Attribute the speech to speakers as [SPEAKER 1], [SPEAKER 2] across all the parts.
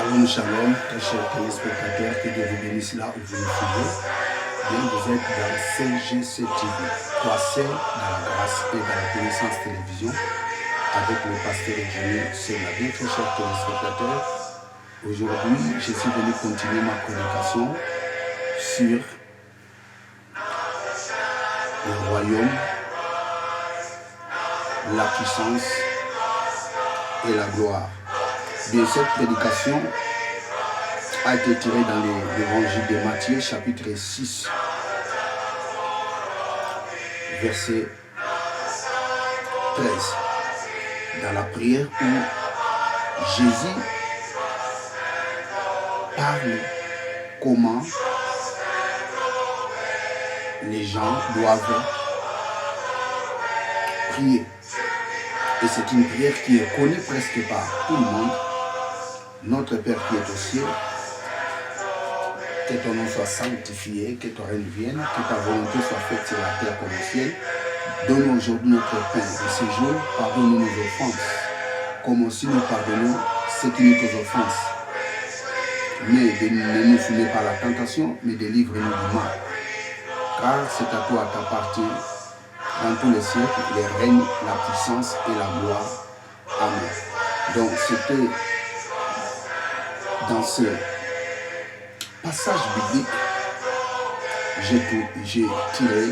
[SPEAKER 1] Shalom, shalom, très chers téléspectateurs, que Dieu vous bénisse là où vous nous suivez. Bien, vous êtes dans CGC TV, croissez dans la grâce et dans la connaissance télévision avec le pasteur Jimmy. C'est la bien, très chers téléspectateurs. Aujourd'hui, je suis venu continuer ma prédication sur le royaume, la puissance et la gloire. Bien, cette prédication a été tirée dans l'évangile de Matthieu, chapitre 6, verset 13. Dans la prière où Jésus parle comment les gens doivent prier. Et c'est une prière qui est connue presque par tout le monde. Notre Père qui est au ciel, que ton nom soit sanctifié, que ton règne vienne, que ta volonté soit faite sur la terre comme au ciel. Donne-nous aujourd'hui notre pain de ce jour, pardonne-nous nos offenses, comme aussi nous pardonnons ceux qui nous offensent. Mais ne nous soumets pas à la tentation, mais délivre-nous du mal. Car c'est à toi qu'appartient dans tous les siècles les règnes, la puissance et la gloire. Amen. Donc c'était dans ce passage biblique, j'ai tiré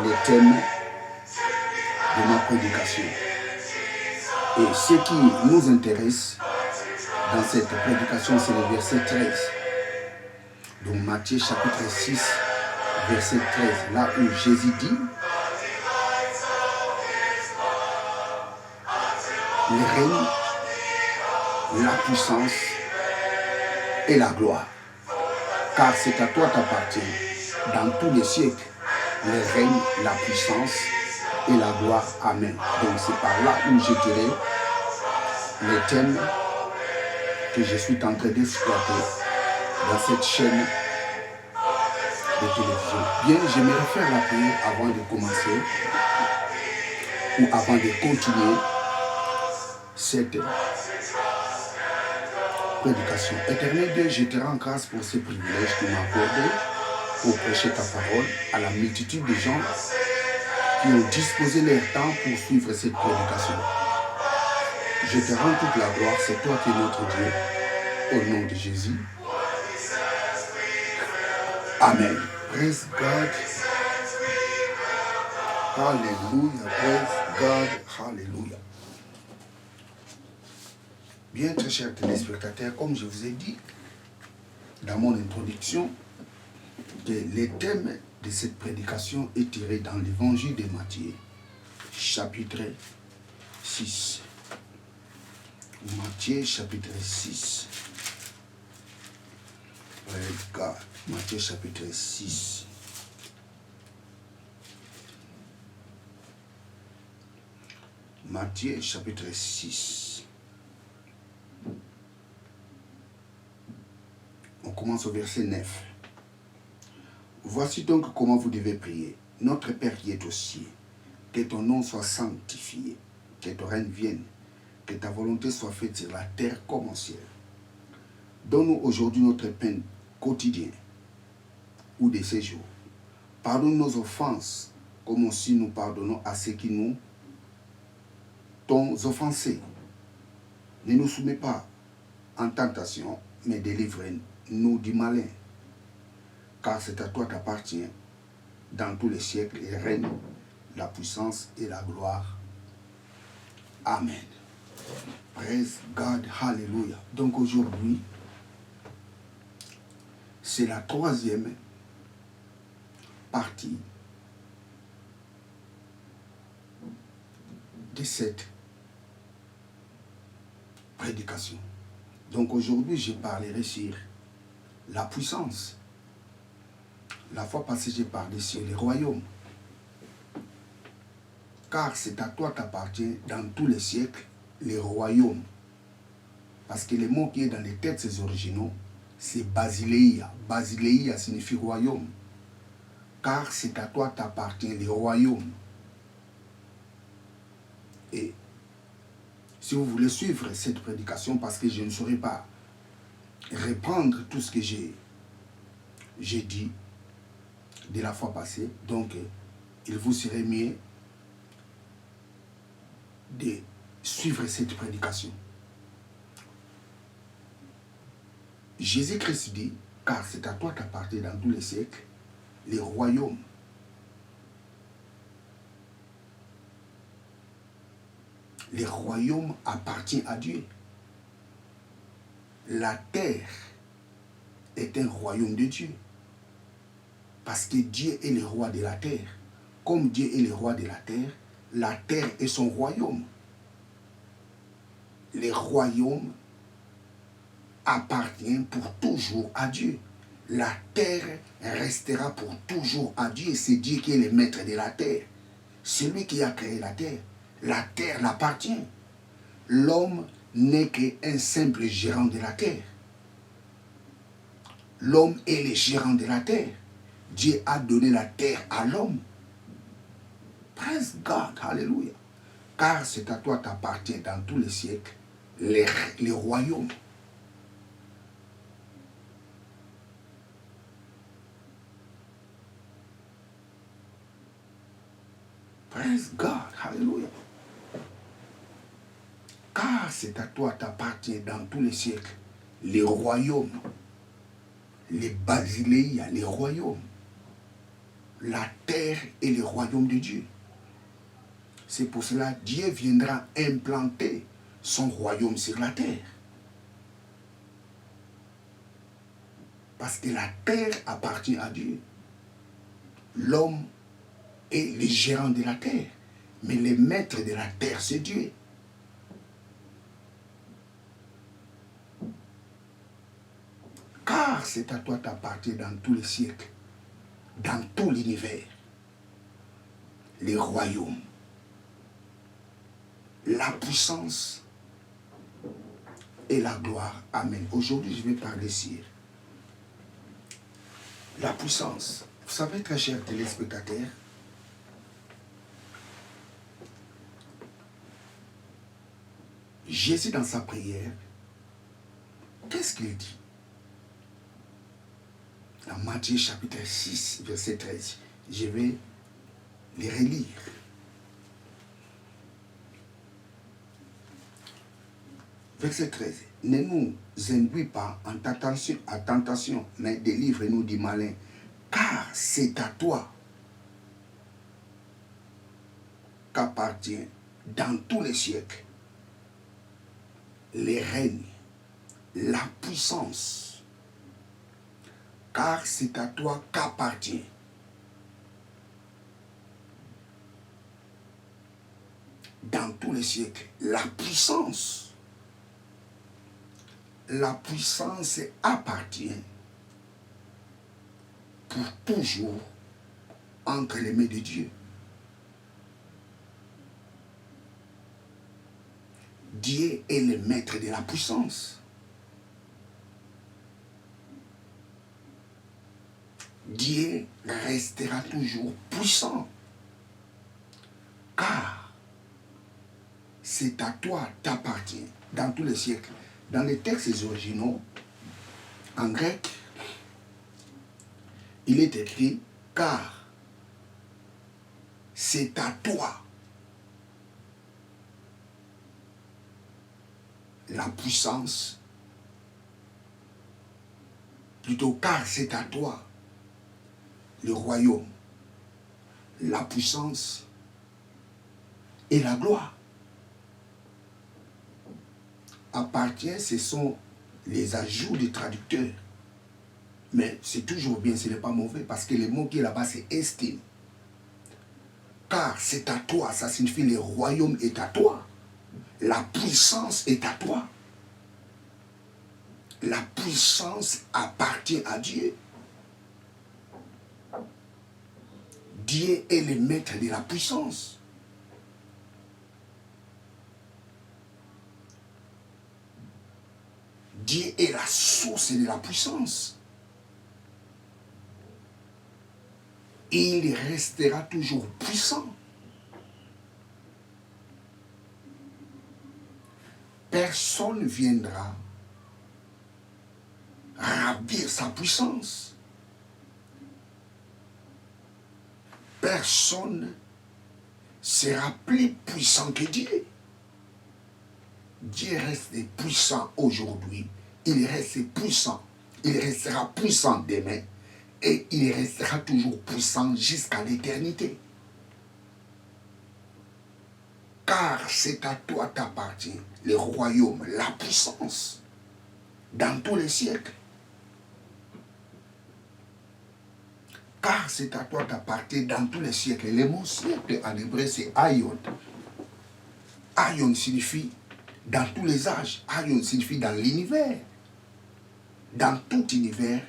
[SPEAKER 1] les thèmes de ma prédication. Et ce qui nous intéresse dans cette prédication, c'est le verset 13. Donc Matthieu chapitre 6, verset 13, là où Jésus dit le règne, la puissance et la gloire. Car c'est à toi qu'appartient dans tous les siècles le règne, la puissance et la gloire. Amen. Donc c'est par là où j'ai tiré les thèmes que je suis en train d'exploiter dans cette chaîne de télévision. Bien, j'aimerais faire la prière avant de commencer ou avant de continuer cette prédication. Éternel Dieu, je te rends grâce pour ce privilège que tu m'as accordé pour prêcher ta parole à la multitude de gens qui ont disposé leur temps pour suivre cette prédication. Je te rends toute la gloire, c'est toi qui es notre Dieu, au nom de Jésus. Amen. Praise God. Hallelujah. Praise God. Hallelujah. Bien, très chers téléspectateurs, comme je vous ai dit dans mon introduction, que le thème de cette prédication est tiré dans l'évangile de Matthieu, chapitre 6. Matthieu, chapitre 6. Regarde, Matthieu, chapitre 6. Matthieu, chapitre 6. On commence au verset 9. Voici donc comment vous devez prier. Notre Père qui est aux cieux, que ton nom soit sanctifié, que ton règne vienne, que ta volonté soit faite sur la terre comme au ciel. Donne-nous aujourd'hui notre pain quotidien ou de ces jours. Pardonne nos offenses, comme aussi nous pardonnons à ceux qui nous t'ont offensés. Ne nous soumets pas en tentation, mais délivre-nous du malin. Car c'est à toi qu'appartient dans tous les siècles le règne, la puissance et la gloire. Amen. Praise God, hallelujah. Donc aujourd'hui, c'est la troisième partie de cette prédication. Donc aujourd'hui, je parlerai sur la puissance. La fois passée, j'ai parlé sur les royaumes. Car c'est à toi qu'appartient dans tous les siècles les royaumes. Parce que le mot qui est dans les textes originaux, c'est Basileia. Basileia signifie royaume. Car c'est à toi qu'appartient les royaumes. Et si vous voulez suivre cette prédication, parce que je ne saurais pas répandre tout ce que j'ai dit de la fois passée, donc il vous serait mieux de suivre cette prédication. Jésus-Christ dit, car c'est à toi qu'appartient dans tous les siècles les royaumes. Les royaumes appartiennent à Dieu. La terre est un royaume de Dieu. Parce que Dieu est le roi de la terre. Comme Dieu est le roi de la terre est son royaume. Les royaumes appartiennent pour toujours à Dieu. La terre restera pour toujours à Dieu. C'est Dieu qui est le maître de la terre. C'est lui qui a créé la terre. La terre l'appartient. L'homme n'est qu'un simple gérant de la terre. L'homme est le gérant de la terre. Dieu a donné la terre à l'homme. Praise God, alléluia. Car c'est à toi qu'appartient dans tous les siècles les royaumes. Praise God, alléluia. Car c'est à toi qu'appartient dans tous les siècles les royaumes, les basileia, les royaumes, la terre et les royaumes de Dieu. C'est pour cela que Dieu viendra implanter son royaume sur la terre. Parce que la terre appartient à Dieu. L'homme est le gérant de la terre. Mais le maître de la terre, c'est Dieu. Car c'est à toi qu'appartient dans tous les siècles, dans tout l'univers, les royaumes, la puissance et la gloire. Amen. Aujourd'hui, je vais parler sur la puissance. Vous savez, très chers téléspectateurs, Jésus dans sa prière, qu'est-ce qu'il dit? Dans Matthieu chapitre 6, verset 13, je vais les relire. Verset 13. Ne nous induis pas en tentation, mais délivre-nous du malin, car c'est à toi qu'appartient dans tous les siècles les règnes, la puissance, car c'est à toi qu'appartient dans tous les siècles la puissance. La puissance appartient pour toujours entre les mains de Dieu. Dieu est le maître de la puissance. Dieu restera toujours puissant. Car c'est à toi t'appartient dans tous les siècles. Dans les textes originaux, en grec, il est écrit « car c'est à toi la puissance », plutôt « car c'est à toi le royaume, la puissance et la gloire ». Appartient, ce sont les ajouts du traducteur. Mais c'est toujours bien, ce n'est pas mauvais, parce que le mot qui est là-bas, c'est estime. Car c'est à toi, ça signifie le royaume est à toi. La puissance est à toi. La puissance appartient à Dieu. Dieu est le maître de la puissance. Dieu est la source de la puissance. Et il restera toujours puissant. personne ne viendra ravir sa puissance. Personne sera plus puissant que Dieu. Dieu reste puissant aujourd'hui. Il reste puissant. Il restera puissant demain. Et il restera toujours puissant jusqu'à l'éternité. Car c'est à toi t'appartient le royaume, la puissance, dans tous les siècles. Car c'est à toi t'appartient dans tous les siècles. Le mot siècle en hébreu c'est Aion. Aion signifie dans tous les âges. Aion signifie dans l'univers. Dans tout univers,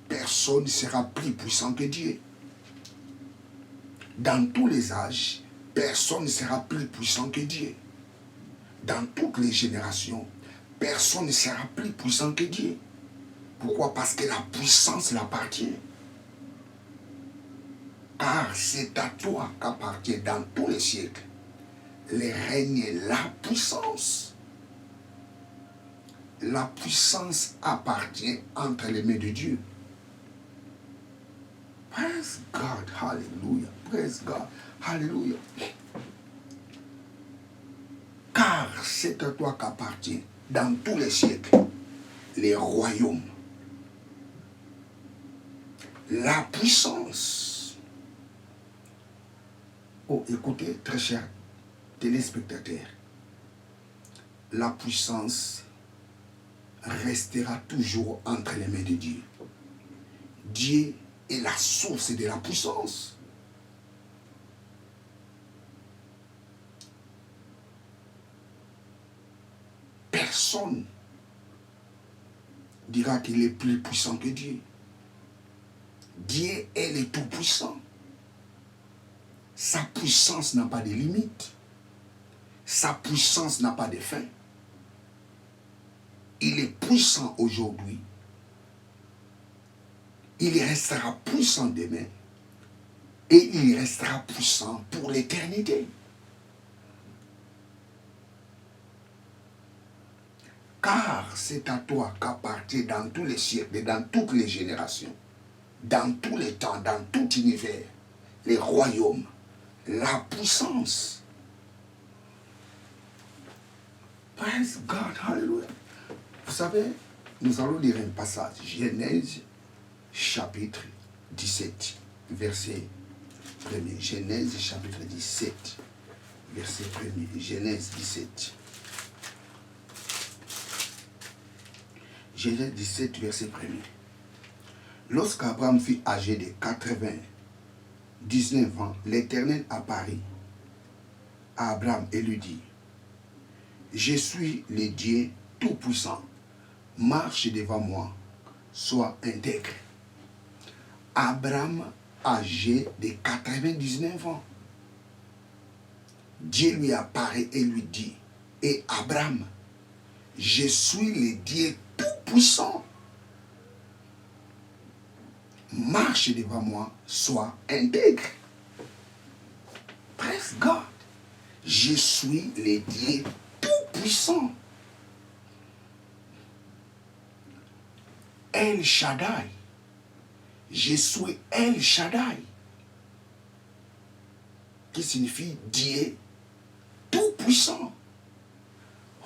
[SPEAKER 1] personne ne sera plus puissant que Dieu. Dans tous les âges, personne ne sera plus puissant que Dieu. Dans toutes les générations, personne ne sera plus puissant que Dieu. Pourquoi? Parce que la puissance l'appartient. Car c'est à toi qu'appartient dans tous les siècles le règne et la puissance. La puissance appartient entre les mains de Dieu. Praise God, hallelujah. Praise God, hallelujah. Car c'est à toi qu'appartient dans tous les siècles les royaumes, la puissance. Oh, écoutez, très chers téléspectateurs, la puissance restera toujours entre les mains de Dieu. Dieu est la source de la puissance. Personne dira qu'il est plus puissant que Dieu. Dieu est le tout-puissant. Sa puissance n'a pas de limite. Sa puissance n'a pas de fin. Il est puissant aujourd'hui. Il restera puissant demain. Et il restera puissant pour l'éternité. Car c'est à toi qu'appartient dans tous les siècles et dans toutes les générations, dans tous les temps, dans tout univers, les royaumes, la puissance. Praise God, hallelujah. Vous savez, nous allons lire un passage, Genèse chapitre 17, verset 1er. Genèse chapitre 17, verset 1er. Genèse 17. Genèse 17, verset 1er. Lorsqu'Abraham fut âgé de 99 ans, l'Éternel apparut à Abraham et lui dit: Je suis le Dieu Tout-Puissant. Marche devant moi, sois intègre. Abraham, âgé de 99 ans, Dieu lui apparaît et lui dit: Et Abraham, je suis le Dieu Tout-Puissant. Marche devant moi, sois intègre. Praise God. Je suis le Dieu Tout-Puissant. El Shaddai. Je suis El Shaddai. Qui signifie Dieu Tout-Puissant.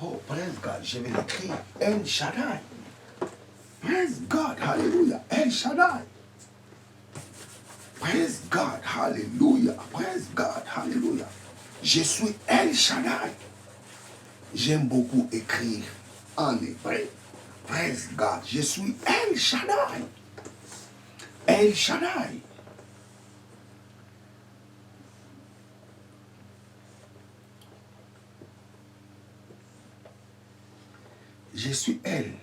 [SPEAKER 1] Oh, praise God, je vais l'écrire. El Shaddai. Praise God, hallelujah. El Shaddai. Praise God, hallelujah. Praise God, hallelujah. Je suis El Shaddai. J'aime beaucoup écrire en hébreu. Praise God, je suis El Shaddai. El Shaddai. Je suis El.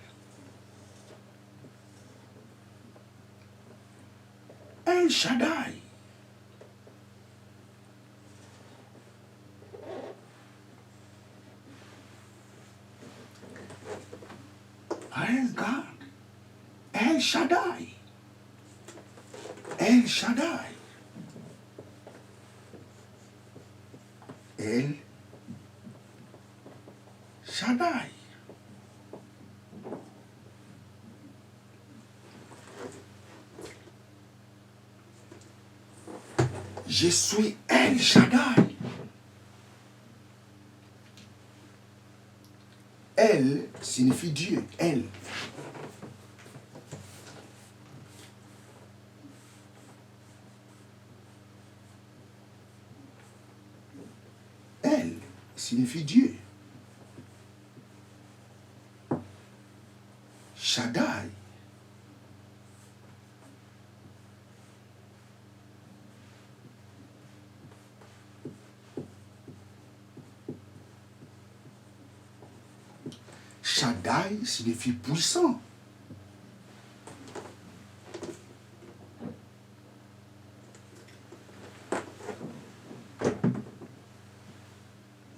[SPEAKER 1] El Shaddai. Praise God. El Shaddai. El Shaddai. El Shaddai. Je suis El Shaddai. El signifie Dieu. El. El signifie Dieu. Shaddai. Shaddai signifie puissant.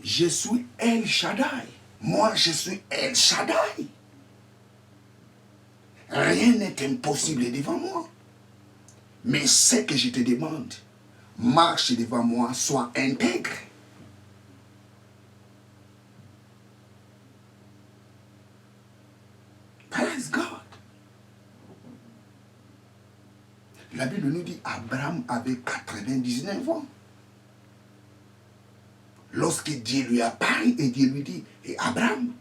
[SPEAKER 1] Je suis El Shaddai. Moi, je suis El Shaddai. Rien n'est impossible devant moi. Mais ce que je te demande, marche devant moi, sois intègre. Praise God. La Bible nous dit Abraham avait 99 ans. Lorsque Dieu lui apparaît et Dieu lui dit, et Abraham,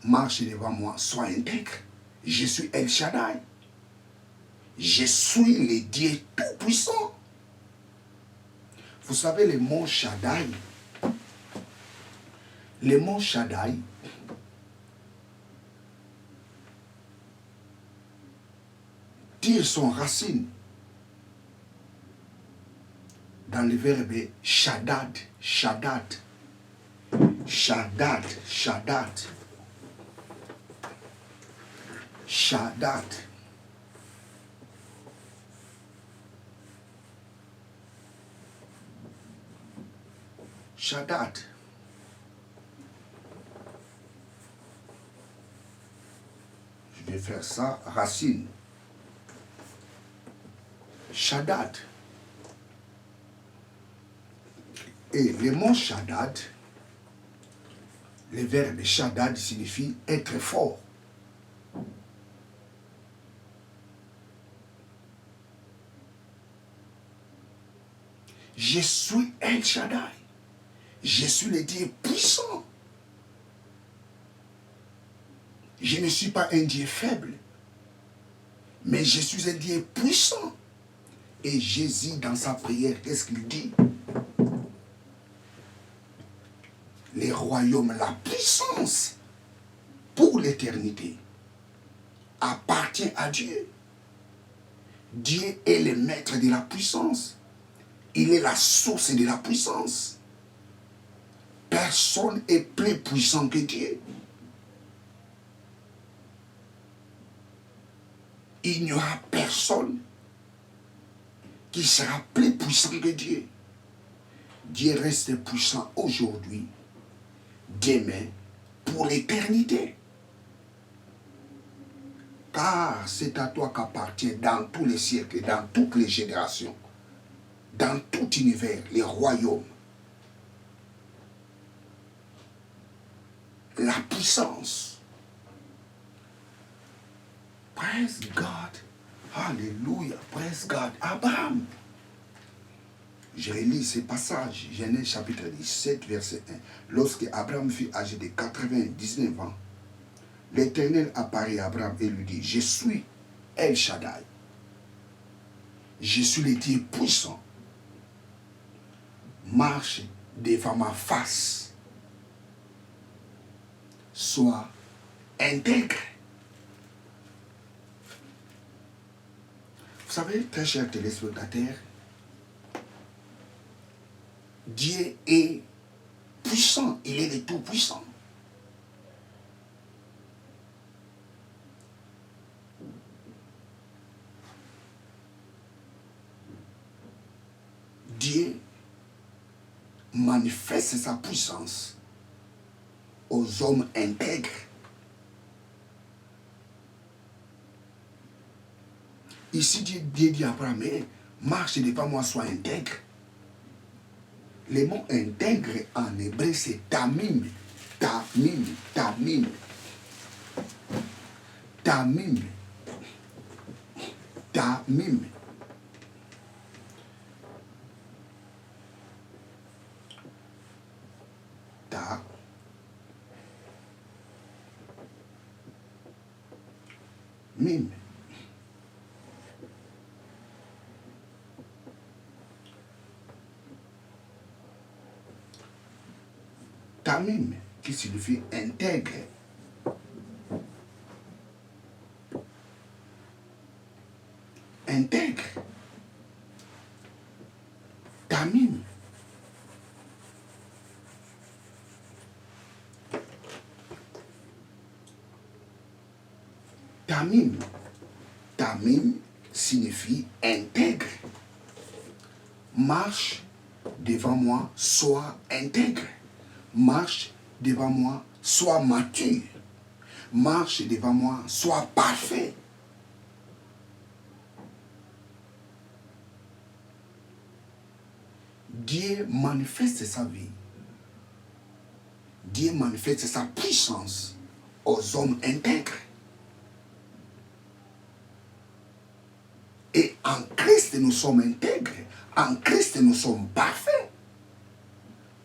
[SPEAKER 1] marche devant moi, sois intègre. Je suis El Shaddai. Je suis le Dieu tout-puissant. Vous savez, le mot Shaddai, tire son racine dans le verbe Shaddad, Shaddad, Shaddad, Shaddad, Shaddad. Shaddad. Je vais faire ça, racine. Shaddad. Et le mot Shaddad, le verbe Shaddad signifie être fort. Je suis El Shaddai. Je suis le Dieu puissant. Je ne suis pas un Dieu faible, mais je suis un Dieu puissant. Et Jésus, dans sa prière, qu'est-ce qu'il dit? Les royaumes, la puissance pour l'éternité appartient à Dieu. Dieu est le maître de la puissance. Il est la source de la puissance. Personne n'est plus puissant que Dieu. Il n'y aura personne qui sera plus puissant que Dieu. Dieu reste puissant aujourd'hui, demain, pour l'éternité. Car c'est à toi qu'appartient dans tous les siècles, dans toutes les générations, dans tout univers, les royaumes, la puissance. Praise God. Alléluia. Praise God. Abraham. Je relis ce passage, Genèse chapitre 17, verset 1. Lorsque Abraham fut âgé de 99 ans, l'Éternel apparaît à Abraham et lui dit, je suis El Shaddai. Je suis le Dieu puissant. Marche devant ma face. Sois intègre. Vous savez, très chers téléspectateurs, Dieu est puissant, il est le tout-puissant. Dieu manifeste sa puissance aux hommes intègres. Ici, Dieu dit à Abraham, marche devant moi, sois intègre. Le mot intègre en hébreu, c'est tamim. Tamim, Tamim, Tamim, Tamim. Tamim. Tamim, qui signifie intègre. Intègre. Tamim. Tamim. Tamim signifie intègre. Marche devant moi, sois intègre. Marche devant moi, sois mature. Marche devant moi, sois parfait. Dieu manifeste sa vie. Dieu manifeste sa puissance aux hommes intègres. Et en Christ, nous sommes intègres. En Christ, nous sommes parfaits.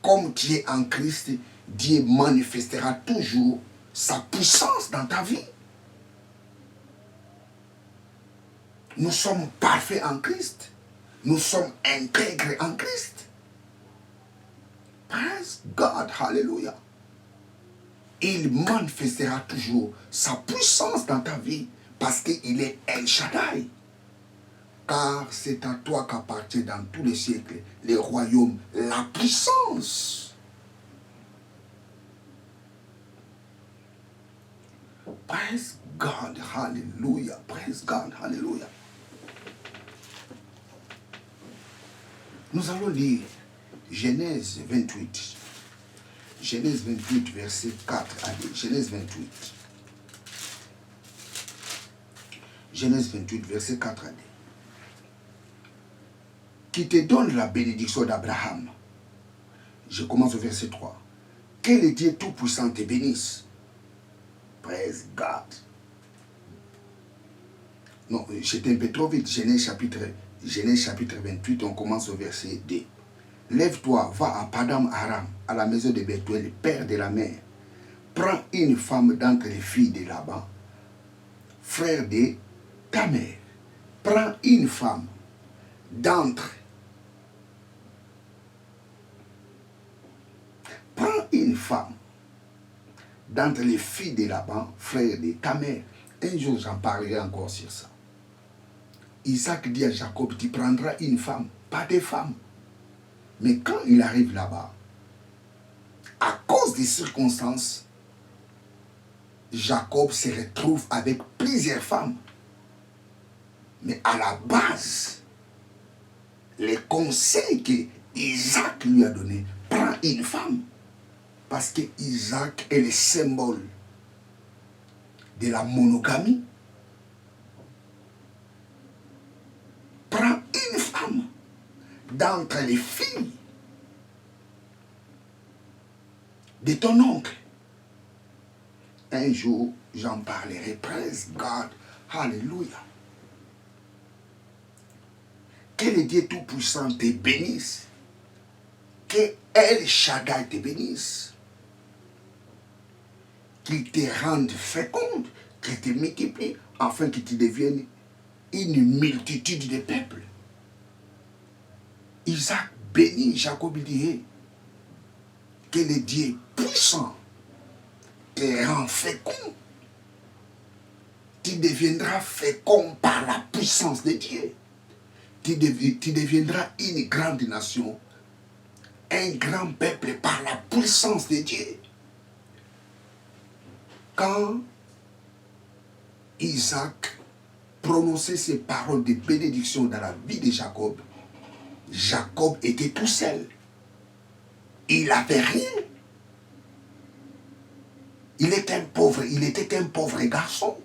[SPEAKER 1] Comme tu es en Christ, Dieu manifestera toujours sa puissance dans ta vie. Nous sommes parfaits en Christ. Nous sommes intègres en Christ. Praise God, hallelujah. Il manifestera toujours sa puissance dans ta vie parce qu'il est El Shaddai. Car c'est à toi qu'appartient dans tous les siècles les royaumes, la puissance. Praise God, hallelujah. Praise God, hallelujah. Nous allons lire Genèse 28. Genèse 28, verset 4 à 10. Genèse 28. Genèse 28, verset 4 à 10. Qui te donne la bénédiction d'Abraham. Je commence au verset 3. Que le Dieu Tout-Puissant te bénisse. Praise God. Non, j'étais un peu trop vite. Genèse chapitre 28, on commence au verset 2. Lève-toi, va à Padam Aram, à la maison de Bethuel, père de la mère. Prends une femme d'entre les filles de Laban, frère de ta mère. Prends une femme d'entre les filles de Laban, frère de ta mère. Un jour, j'en parlerai encore sur ça. Isaac dit à Jacob, tu prendras une femme, pas des femmes. Mais quand il arrive là-bas, à cause des circonstances, Jacob se retrouve avec plusieurs femmes. Mais à la base, les conseils que Isaac lui a donnés, prends une femme. Parce que Isaac est le symbole de la monogamie. Prends une femme d'entre les filles de ton oncle. Un jour, j'en parlerai. Praise God. Hallelujah. Que le Dieu Tout-Puissant te bénisse. Que El Shaddai te bénisse. Qu'il te rende féconde, qu'il te multiplie, afin que tu deviennes une multitude de peuples. Isaac bénit Jacob, il dit, que le Dieu puissant te rend fécond. Tu deviendras fécond par la puissance de Dieu. Tu deviendras une grande nation, un grand peuple par la puissance de Dieu. Quand Isaac prononçait ces paroles de bénédiction dans la vie de Jacob, Jacob était tout seul. Il n'avait rien. Il était un pauvre garçon.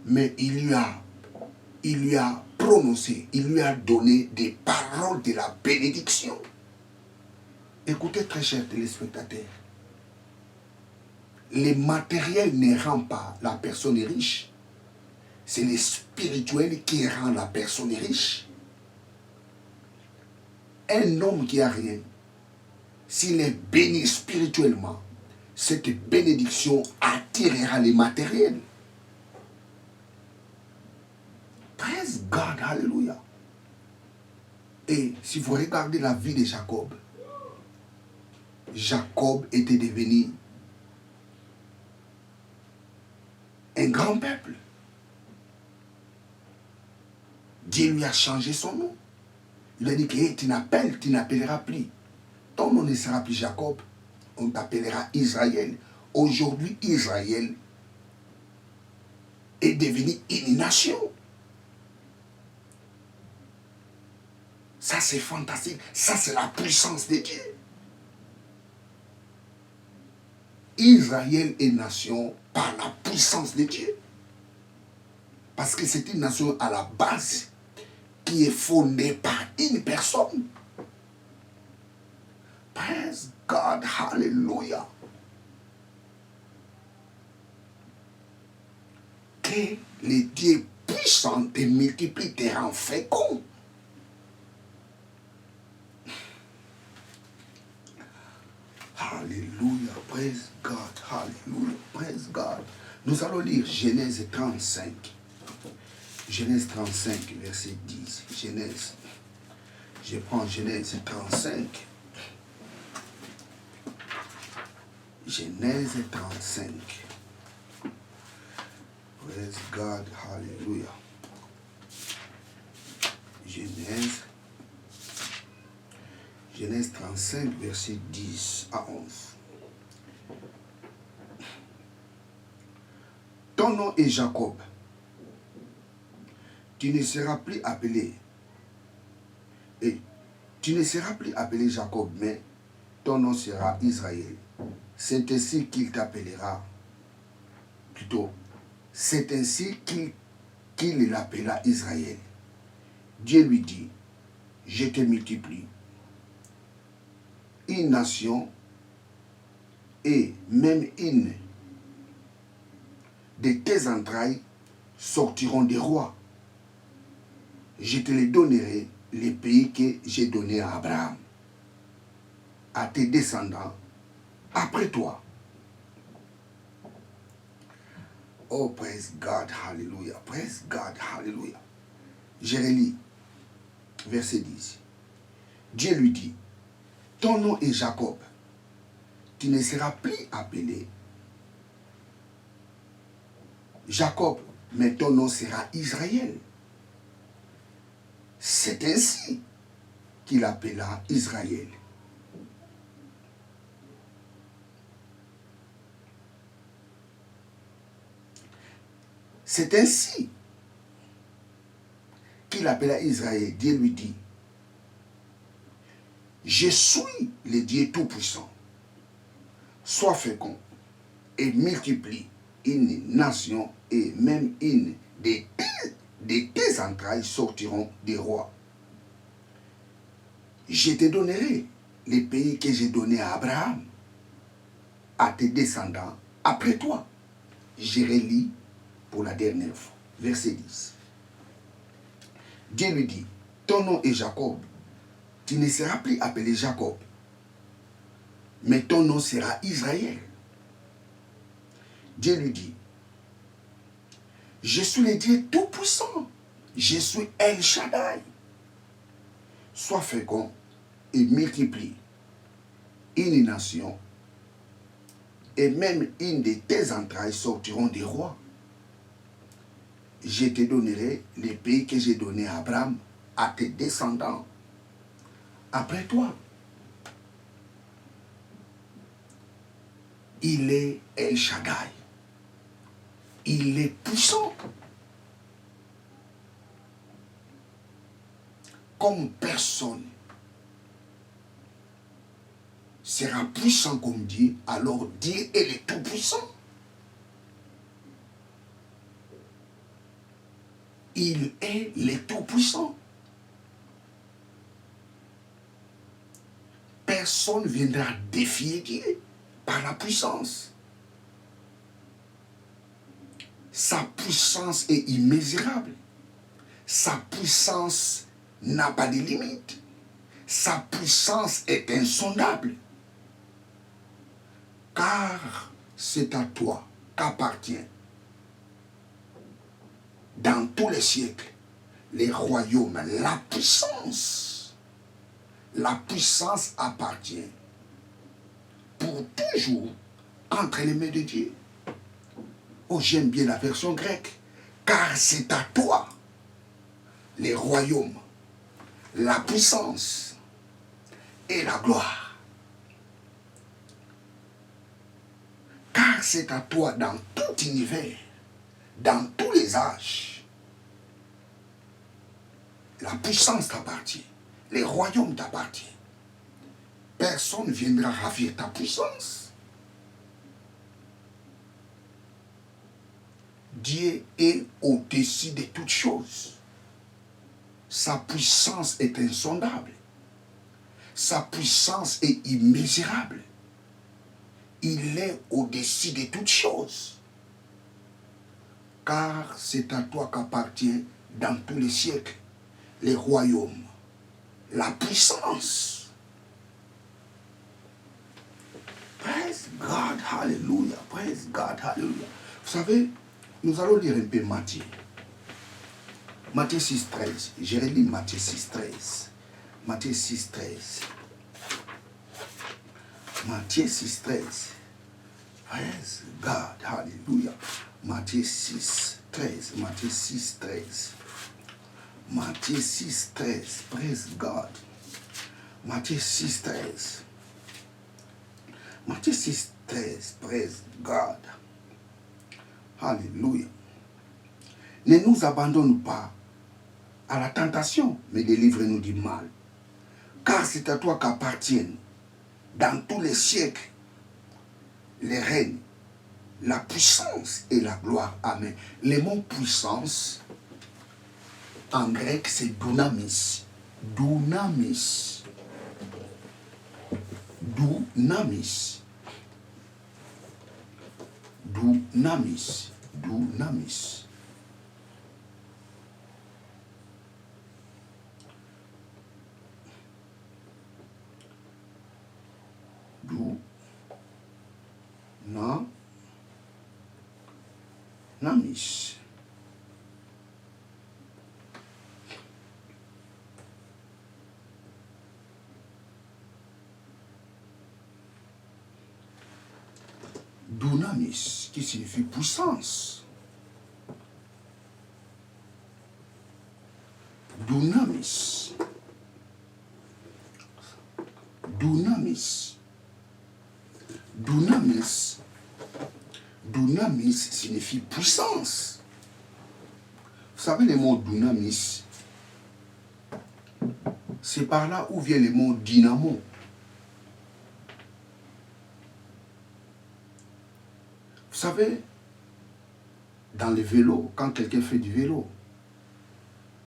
[SPEAKER 1] Mais il lui a prononcé, il lui a donné des paroles de la bénédiction. Écoutez, très chers téléspectateurs, les matériels ne rendent pas la personne riche. C'est les spirituels qui rendent la personne riche. Un homme qui a rien, s'il est béni spirituellement, cette bénédiction attirera les matériels. Praise God, hallelujah. Et si vous regardez la vie de Jacob, Jacob était devenu un grand peuple. Dieu lui a changé son nom. Il a dit que hey, tu n'appelleras plus. Ton nom ne sera plus Jacob, on t'appellera Israël. Aujourd'hui, Israël est devenu une nation. Ça, c'est fantastique. Ça, c'est la puissance de Dieu. Israël est nation par la puissance de Dieu. Parce que c'est une nation à la base qui est fondée par une personne. Praise God, hallelujah. Que les dieux puissants te multiplient, te rend fécond. Alléluia, praise God, hallelujah, praise God. Nous allons lire Genèse 35. Genèse 35, verset 10. Genèse. Je prends Genèse 35. Genèse 35. Praise God, hallelujah. Genèse 35, verset 10 à 11. Ton nom est Jacob. Tu ne seras plus appelé. Et tu ne seras plus appelé Jacob, mais ton nom sera Israël. C'est ainsi qu'il t'appellera. Plutôt, c'est ainsi qu'il l'appela Israël. Dieu lui dit, je te multiplie. Une nation et même une de tes entrailles sortiront des rois. Je te les donnerai, les pays que j'ai donnés à Abraham, à tes descendants, après toi. Oh, praise God, hallelujah, praise God, hallelujah. Je relis, verset 10. Dieu lui dit, ton nom est Jacob. Tu ne seras plus appelé Jacob, mais ton nom sera Israël. C'est ainsi qu'il appela Israël. C'est ainsi qu'il appela Israël. Dieu lui dit, je suis le Dieu Tout-Puissant. Sois fécond et multiplie une nation et même une de tes entrailles sortiront des rois. Je te donnerai les pays que j'ai donnés à Abraham, à tes descendants après toi. Je relis pour la dernière fois. Verset 10. Dieu lui dit, ton nom est Jacob. Tu ne seras plus appelé Jacob, mais ton nom sera Israël. Dieu lui dit, je suis le Dieu Tout-Puissant. Je suis El Shaddai. Sois fécond et multiplie une nation et même une de tes entrailles sortiront des rois. Je te donnerai les pays que j'ai donnés à Abraham, à tes descendants, après toi. Il est El Shaddai. Il est puissant. Comme personne sera puissant comme Dieu, alors Dieu est le Tout-Puissant. Il est le Tout-Puissant. personne ne viendra défier Dieu par la puissance. Sa puissance est immesurable. Sa puissance n'a pas de limite. Sa puissance est insondable. Car c'est à toi qu'appartient, dans tous les siècles, les royaumes, la puissance. La puissance appartient pour toujours entre les mains de Dieu. Oh, j'aime bien la version grecque. Car c'est à toi les royaumes, la puissance et la gloire. Car c'est à toi dans tout univers, dans tous les âges. La puissance t'appartient, les royaumes t'appartiennent. Personne ne viendra ravir ta puissance. Dieu est au-dessus de toutes choses. Sa puissance est insondable. Sa puissance est immesurable. Il est au-dessus de toutes choses. Car c'est à toi qu'appartient dans tous les siècles les royaumes, la puissance. Praise God, hallelujah, praise God, hallelujah. Vous savez, nous allons lire un peu Matthieu. Matthieu 6, 13. Je relis Matthieu 6, 13. Matthieu 6, 13. Matthieu 6, 13. Praise God, hallelujah. Matthieu 6, 13. Matthieu 6, 13. Matthieu 6, 13. Praise God. Matthieu 6, 13. Matthieu 6, 13. Praise God. Alléluia. Ne nous abandonne pas à la tentation, mais délivre-nous du mal. Car c'est à toi qu'appartiennent, dans tous les siècles, les règnes, la puissance et la gloire. Amen. Le mot puissance, en grec, c'est dunamis. Dunamis. Dunamis. Dunamis. Dunamis. Dunamis. Dunamis, qui signifie puissance. Dunamis. Dunamis. Dunamis. Dunamis signifie puissance. Vous savez le mot dunamis, c'est par là où vient le mot dynamo. Vous savez, dans le vélo, quand quelqu'un fait du vélo,